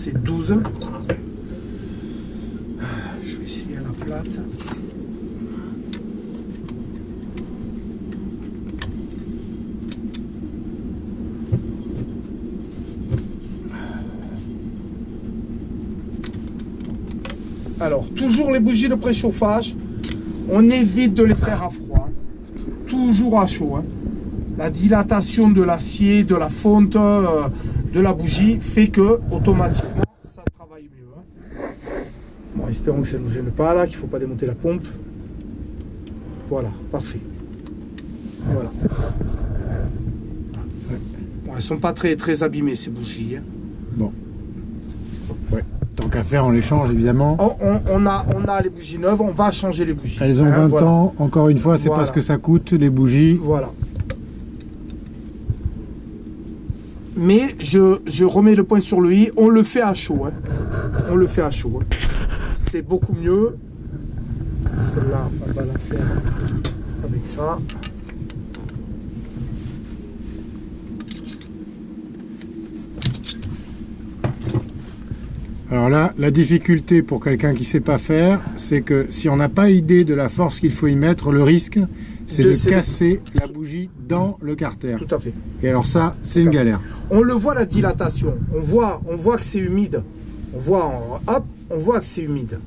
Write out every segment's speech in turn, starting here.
c'est 12. Je vais essayer à la plate. Alors, toujours les bougies de préchauffage, on évite de les faire à froid, toujours à chaud. Hein. La dilatation de l'acier, de la fonte de la bougie fait que automatiquement ça travaille mieux. Hein. Bon, espérons que ça ne nous gêne pas là, qu'il ne faut pas démonter la pompe. Voilà, parfait. Voilà. Ouais. Bon, elles ne sont pas très abîmées ces bougies. Hein. Bon. Ouais. Tant qu'à faire, on les change évidemment. On a les bougies neuves, on va changer les bougies. Elles ont 20 voilà. ans, encore une fois, c'est Voilà. parce que ça coûte les bougies. Voilà. Mais je remets le point sur le i, on le fait à chaud. Hein. On le fait à chaud. Hein. C'est beaucoup mieux. Celle-là, on va la faire avec ça. Alors là, la difficulté pour quelqu'un qui ne sait pas faire, c'est que si on n'a pas idée de la force qu'il faut y mettre, le risque, c'est de casser la bougie dans le carter. Tout à fait. Et alors ça, c'est une galère. On le voit la dilatation. On voit que c'est humide. On voit que c'est humide.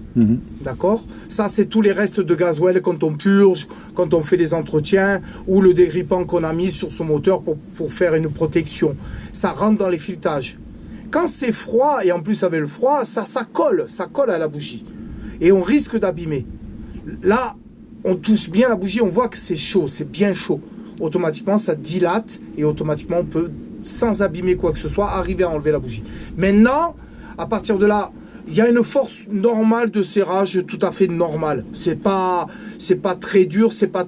D'accord. Ça, c'est tous les restes de gasoil quand on purge, quand on fait des entretiens, ou le dégrippant qu'on a mis sur son moteur pour faire une protection. Ça rentre dans les filetages. Quand c'est froid, et en plus avec le froid, ça colle à la bougie. Et on risque d'abîmer. Là, on touche bien la bougie, on voit que c'est chaud, c'est bien chaud. Automatiquement, ça dilate et automatiquement, on peut, sans abîmer quoi que ce soit, arriver à enlever la bougie. Maintenant, à partir de là, il y a une force normale de serrage, tout à fait normale. C'est pas très dur, c'est pas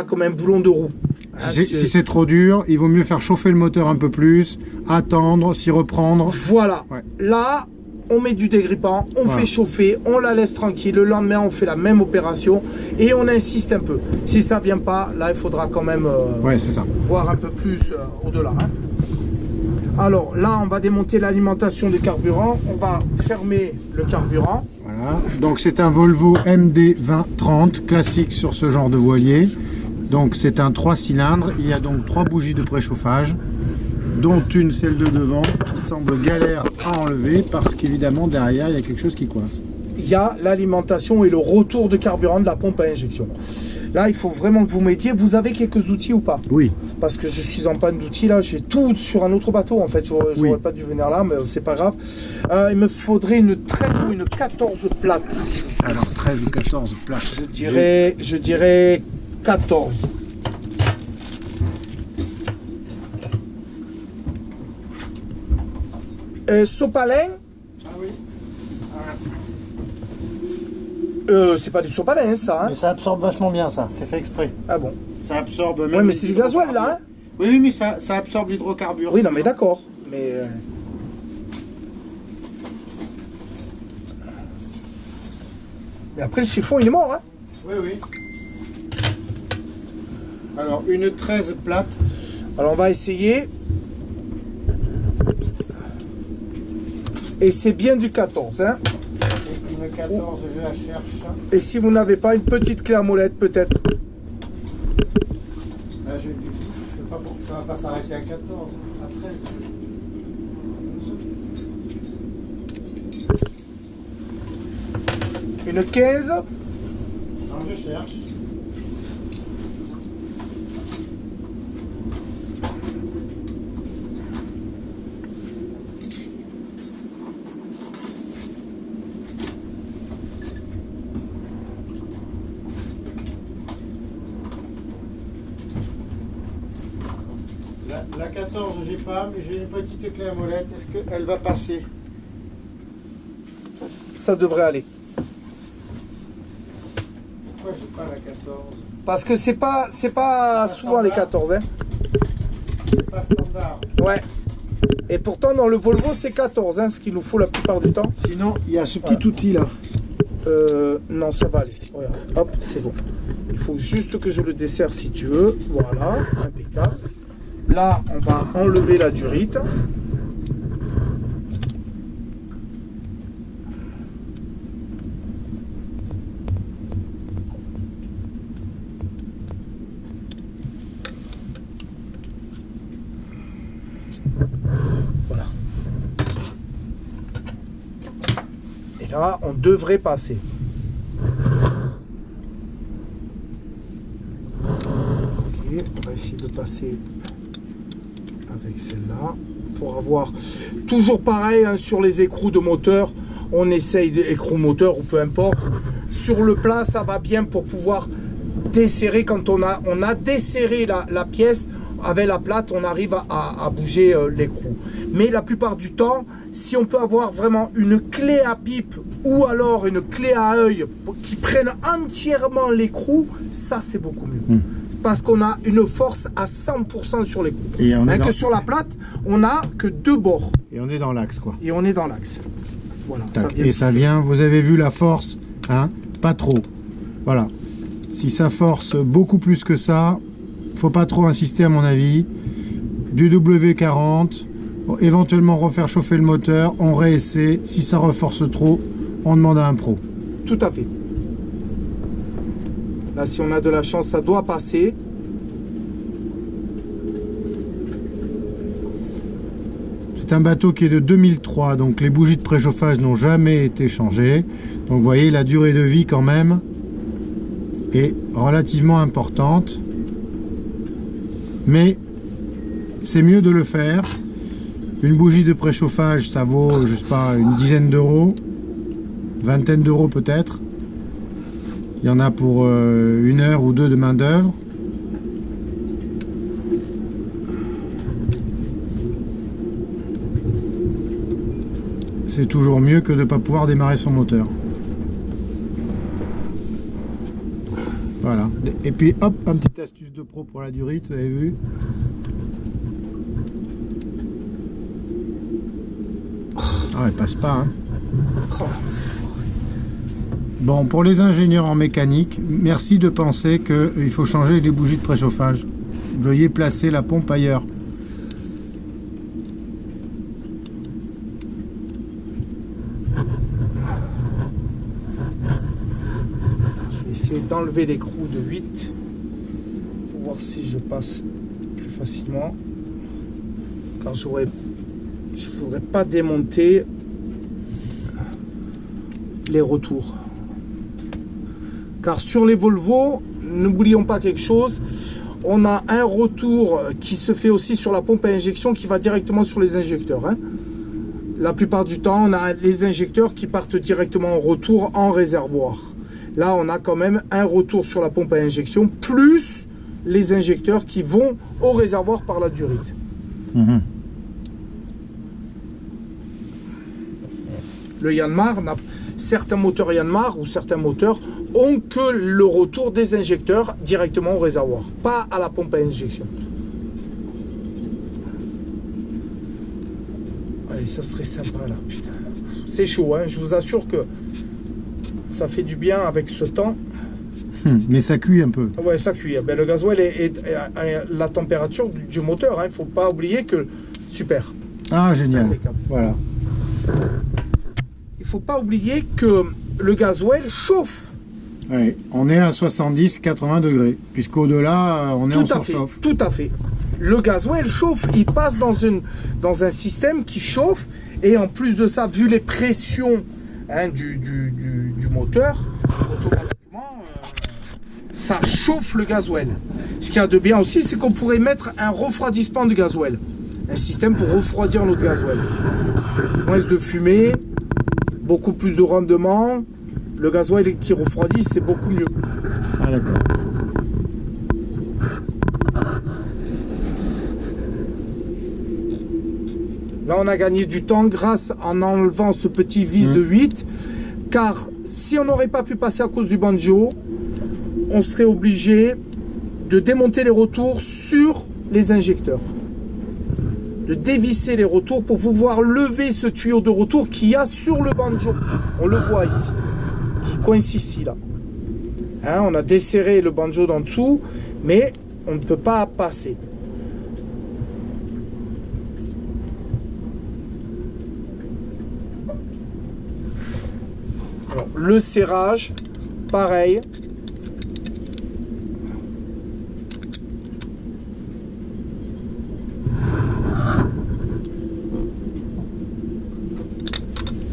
comme un boulon de roue. Hein, si c'est trop dur, il vaut mieux faire chauffer le moteur un peu plus, attendre, s'y reprendre. Voilà. Ouais. Là, on met du dégrippant, on fait chauffer, on la laisse tranquille. Le lendemain, on fait la même opération et on insiste un peu. Si ça vient pas, là, il faudra quand même c'est ça. voir un peu plus au-delà. Hein. Alors là, on va démonter l'alimentation du carburant. On va fermer le carburant. Voilà. Donc c'est un Volvo MD2030 classique sur ce genre de voilier. Donc c'est un 3 cylindres. Il y a donc 3 bougies de préchauffage, dont une, celle de devant, qui semble galère à enlever parce qu'évidemment derrière il y a quelque chose qui coince. Il y a l'alimentation et le retour de carburant de la pompe à injection. Là, il faut vraiment que vous mettiez. Vous avez quelques outils ou pas? Oui. Parce que je suis en panne d'outils là. J'ai tout sur un autre bateau en fait. J'aurais pas dû venir là, mais c'est pas grave. Il me faudrait une 13 ou une 14 plate. Alors 13 ou 14 plates. Je dirais 14. Sopalin. Ah oui. C'est pas du sopalin ça. Hein. Mais ça absorbe vachement bien ça, c'est fait exprès. Ah bon? Ça absorbe même. Ouais, mais c'est du gasoil là. Hein. Oui, mais ça absorbe l'hydrocarbure. Oui, non, mais d'accord. Mais après le chiffon il est mort. Hein. Oui. Alors une 13 plate. Alors on va essayer. Et c'est bien du 14. Hein. Une 14, je la cherche. Et si vous n'avez pas une petite clé à molette, peut-être. Là, je ne sais pas pourquoi ça ne va pas s'arrêter à 14, à 13. Une 15. Non, je cherche. La 14, j'ai pas, mais j'ai une petite clé à molette. Est-ce qu'elle va passer? Ça devrait aller. Pourquoi j'ai pas la 14? Parce que c'est pas souvent les 14. Hein. C'est pas standard. Ouais. Et pourtant, dans le Volvo, c'est 14, hein, ce qu'il nous faut la plupart du temps. Sinon, il y a ce petit outil là. Non, ça va aller. Regarde. Hop, c'est bon. Il faut juste que je le desserre si tu veux. Voilà, impeccable. Là, on va enlever la durite. Là, on devrait passer. Ok, on va essayer de passer avec celle-là pour avoir toujours pareil hein, sur les écrous de moteur. On essaye d'écrou moteur ou peu importe. Sur le plat, ça va bien pour pouvoir desserrer. Quand on a desserré la pièce avec la plate, on arrive à bouger l'écrou. Mais la plupart du temps, si on peut avoir vraiment une clé à pipe ou alors une clé à œil qui prenne entièrement l'écrou, ça c'est beaucoup mieux. Parce qu'on a une force à 100% sur l'écrou. Que sur la plate, on n'a que 2 bords. Et on est dans l'axe quoi. Et on est dans l'axe. Voilà, ça vient, vous avez vu la force, hein, pas trop. Voilà. Si ça force beaucoup plus que ça, faut pas trop insister à mon avis. Du W40, éventuellement refaire chauffer le moteur, on réessaie. Si ça reforce trop, on demande à un pro. Tout à fait. Là, si on a de la chance, ça doit passer. C'est un bateau qui est de 2003, donc les bougies de préchauffage n'ont jamais été changées. Donc vous voyez, la durée de vie quand même est relativement importante. Mais c'est mieux de le faire. Une bougie de préchauffage, ça vaut, je sais pas, une dizaine d'euros, vingtaine d'euros peut-être. Il y en a pour 1 heure ou 2 de main d'œuvre. C'est toujours mieux que de ne pas pouvoir démarrer son moteur. Voilà. Et puis hop, un petit astuce de pro pour la durite, vous avez vu. Ah, elle passe pas, hein. Bon, pour les ingénieurs en mécanique, merci de penser qu'il faut changer les bougies de préchauffage. Veuillez placer la pompe ailleurs. Essayer d'enlever l'écrou de 8 pour voir si je passe plus facilement, car je ne voudrais pas démonter les retours, car sur les Volvo, n'oublions pas quelque chose, on a un retour qui se fait aussi sur la pompe à injection qui va directement sur les injecteurs, hein. La plupart du temps on a les injecteurs qui partent directement en retour en réservoir. Là, on a quand même un retour sur la pompe à injection, plus les injecteurs qui vont au réservoir par la durite. Le Yanmar, certains moteurs Yanmar ou certains moteurs ont que le retour des injecteurs directement au réservoir, pas à la pompe à injection. Allez, ça serait sympa là, putain. C'est chaud, hein, je vous assure que ça fait du bien avec ce temps. Mais ça cuit un peu. Ouais, ça cuit. Ben, le gasoil est la température du moteur. Il ne faut pas oublier que... Super. Ah, génial. Voilà. Il ne faut pas oublier que le gasoil chauffe. Ouais, on est à 70-80 degrés. Puisqu'au-delà, on est en surchauffe. Tout à fait. Le gasoil chauffe. Il passe dans un système qui chauffe. Et en plus de ça, vu les pressions... Hein, du moteur, automatiquement ça chauffe le gasoil. Ce qu'il y a de bien aussi, c'est qu'on pourrait mettre un refroidissement de gasoil, un système pour refroidir notre gasoil. Moins de fumée, beaucoup plus de rendement, le gasoil qui refroidit, c'est beaucoup mieux. Ah d'accord. Là, on a gagné du temps grâce en enlevant ce petit vis de 8. Car si on n'aurait pas pu passer à cause du banjo, on serait obligé de démonter les retours sur les injecteurs. De dévisser les retours pour pouvoir lever ce tuyau de retour qu'il y a sur le banjo. On le voit ici, qui coince ici, là. Hein, on a desserré le banjo d'en dessous, mais on ne peut pas passer. Alors, le serrage, pareil.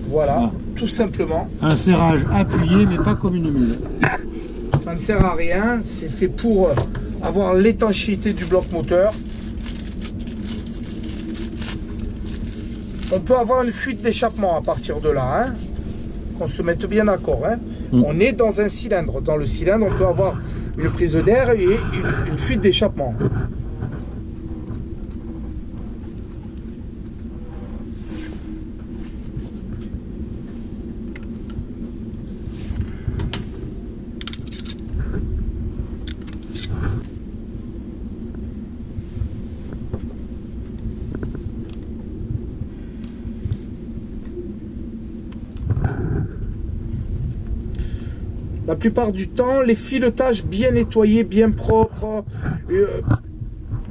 Voilà, tout simplement. Un serrage appuyé, mais pas comme une mule. Ça ne sert à rien, c'est fait pour avoir l'étanchéité du bloc moteur. On peut avoir une fuite d'échappement à partir de là, hein. On se mette bien d'accord, hein. On est dans un cylindre. Dans le cylindre, on peut avoir une prise d'air et une fuite d'échappement. La plupart du temps, les filetages bien nettoyés, bien propres,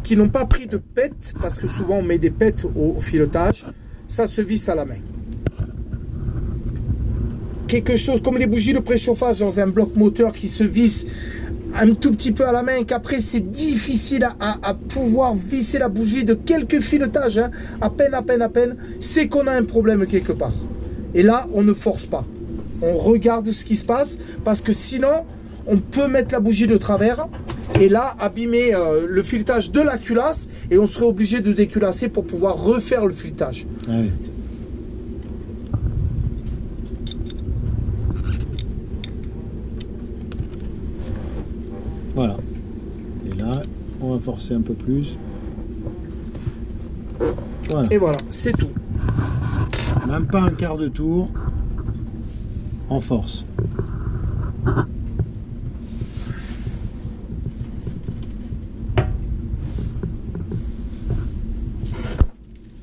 qui n'ont pas pris de pète, parce que souvent on met des pètes au filetage, ça se visse à la main. Quelque chose comme les bougies de préchauffage dans un bloc moteur qui se visse un tout petit peu à la main, et qu'après c'est difficile à pouvoir visser la bougie de quelques filetages, hein, à peine, c'est qu'on a un problème quelque part. Et là, on ne force pas. On regarde ce qui se passe, parce que sinon, on peut mettre la bougie de travers et là, abîmer le filetage de la culasse, et on serait obligé de déculasser pour pouvoir refaire le filetage. Ah oui. Voilà. Et là, on va forcer un peu plus. Voilà. Et voilà, c'est tout. Même pas un quart de tour. En force.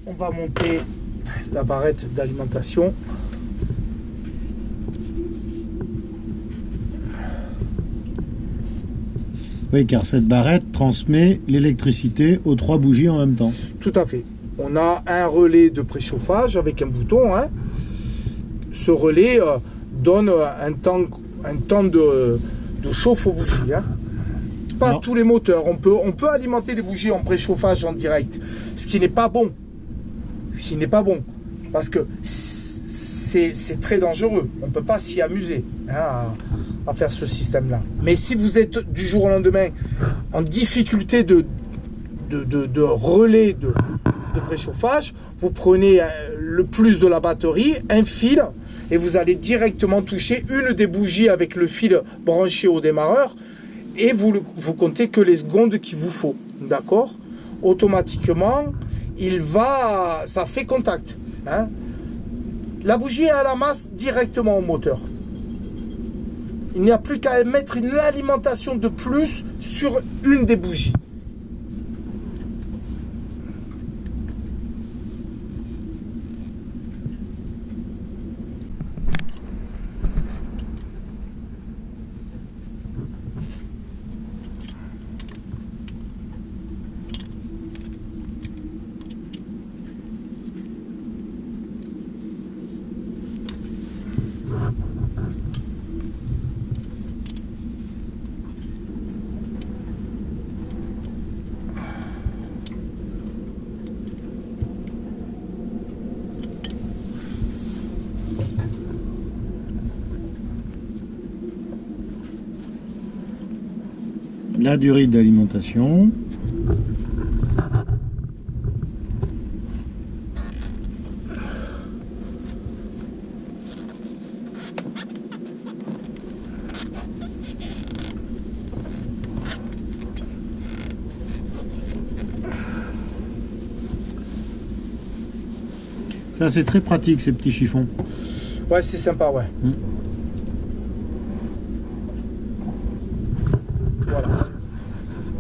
On va monter la barrette d'alimentation. Oui, car cette barrette transmet l'électricité aux 3 bougies en même temps. Tout à fait. On a un relais de préchauffage avec un bouton, hein. Ce relais donne un temps de chauffe aux bougies, hein. Pas Non. tous les moteurs. On peut alimenter les bougies en préchauffage en direct, ce qui n'est pas bon. Ce qui n'est pas bon, parce que c'est très dangereux. On ne peut pas s'y amuser, hein, à faire ce système-là. Mais si vous êtes du jour au lendemain en difficulté de relais de préchauffage, vous prenez le plus de la batterie, un fil, et vous allez directement toucher une des bougies avec le fil branché au démarreur, et vous comptez que les secondes qu'il vous faut, d'accord? Automatiquement, ça fait contact, hein. La bougie est à la masse directement au moteur. Il n'y a plus qu'à mettre une alimentation de plus sur une des bougies. La durée d'alimentation. Ça, c'est très pratique, ces petits chiffons. Ouais, c'est sympa, ouais.